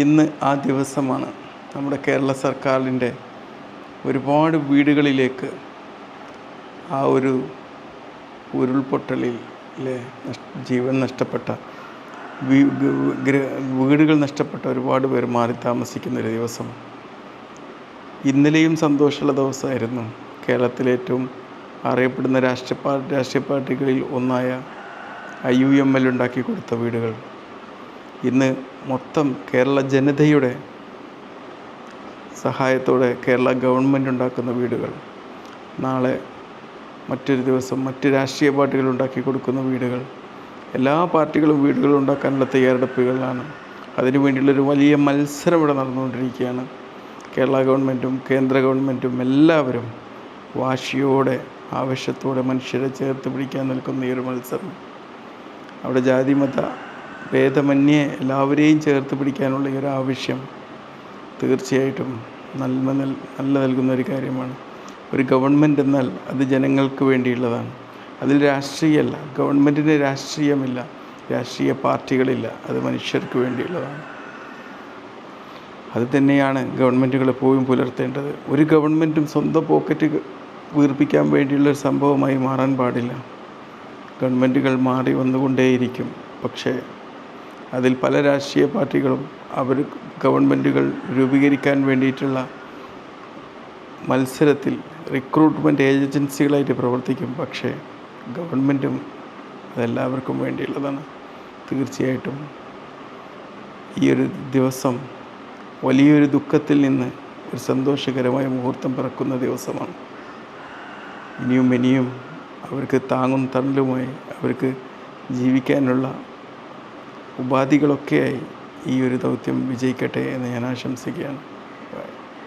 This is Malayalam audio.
ഇന്ന് ആ ദിവസമാണ്. നമ്മുടെ കേരള സർക്കാരിൻ്റെ ഒരുപാട് വീടുകളിലേക്ക് ആ ഒരു ഉരുൾപൊട്ടലിലെ ജീവൻ നഷ്ടപ്പെട്ട വീടുകൾ നഷ്ടപ്പെട്ട ഒരുപാട് പേർ മാറി താമസിക്കുന്നൊരു ദിവസം. ഇന്നലെയും സന്തോഷമുള്ള ദിവസമായിരുന്നു. കേരളത്തിലെ ഏറ്റവും അറിയപ്പെടുന്ന രാഷ്ട്രീയ പാർട്ടികളിൽ ഒന്നായ IUML ഉണ്ടാക്കി കൊടുത്ത വീടുകൾ ഇന്ന് മൊത്തം കേരള ജനതയുടെ സഹായത്തോടെ കേരള ഗവൺമെൻറ് ഉണ്ടാക്കുന്ന വീടുകൾ, നാളെ മറ്റൊരു ദിവസം മറ്റ് രാഷ്ട്രീയ പാർട്ടികൾ ഉണ്ടാക്കി കൊടുക്കുന്ന വീടുകൾ, എല്ലാ പാർട്ടികളും വീടുകൾ ഉണ്ടാക്കാനുള്ള തയ്യാറെടുപ്പുകളിലാണ്. അതിനു വേണ്ടിയുള്ളൊരു വലിയ മത്സരം ഇവിടെ നടന്നുകൊണ്ടിരിക്കുകയാണ്. കേരള ഗവൺമെൻറ്റും കേന്ദ്ര ഗവൺമെൻറ്റും എല്ലാവരും വാശിയോടെ ആവശ്യത്തോടെ മനുഷ്യരെ ചേർത്ത് പിടിക്കാൻ നിൽക്കുന്ന ഈ ഒരു മത്സരം, അവിടെ ജാതിമത ഭേദമന്യേ എല്ലാവരെയും ചേർത്ത് പിടിക്കാനുള്ള ഈ ഒരു ആവശ്യം തീർച്ചയായിട്ടും നല്ല നൽകുന്ന ഒരു കാര്യമാണ്. ഒരു ഗവൺമെൻറ് എന്നാൽ അത് ജനങ്ങൾക്ക് വേണ്ടിയുള്ളതാണ്. അതിൽ രാഷ്ട്രീയമല്ല, ഗവൺമെൻറ്റിന് രാഷ്ട്രീയമില്ല, രാഷ്ട്രീയ പാർട്ടികളില്ല, അത് മനുഷ്യർക്ക് വേണ്ടിയുള്ളതാണ്. അത് തന്നെയാണ് ഗവൺമെൻറ്റുകൾ എപ്പോഴും പുലർത്തേണ്ടത്. ഒരു ഗവൺമെൻറ്റും സ്വന്തം പോക്കറ്റ് വീർപ്പിക്കാൻ വേണ്ടിയുള്ളൊരു സംഭവമായി മാറാൻ പാടില്ല. ഗവൺമെൻറ്റുകൾ മാറി വന്നുകൊണ്ടേയിരിക്കും. പക്ഷേ അതിൽ പല രാഷ്ട്രീയ പാർട്ടികളും അവർ ഗവൺമെൻറ്റുകൾ രൂപീകരിക്കാൻ വേണ്ടിയിട്ടുള്ള മത്സരത്തിൽ റിക്രൂട്ട്മെൻറ്റ് ഏജൻസികളായിട്ട് പ്രവർത്തിക്കും. പക്ഷേ ഗവൺമെൻറ്റും അതെല്ലാവർക്കും വേണ്ടിയുള്ളതാണ്. തീർച്ചയായിട്ടും ഈ ഒരു ദിവസം വലിയൊരു ദുഃഖത്തിൽ നിന്ന് ഒരു സന്തോഷകരമായ മുഹൂർത്തം പിറക്കുന്ന ദിവസമാണ്. ഇനിയും അവർക്ക് താങ്ങും തണലുമായി അവർക്ക് ജീവിക്കാനുള്ള ഉപാധികളൊക്കെയായി ഈ ഒരു ദൗത്യം വിജയിക്കട്ടെ എന്ന് ഞാൻ ആശംസിക്കുകയാണ്.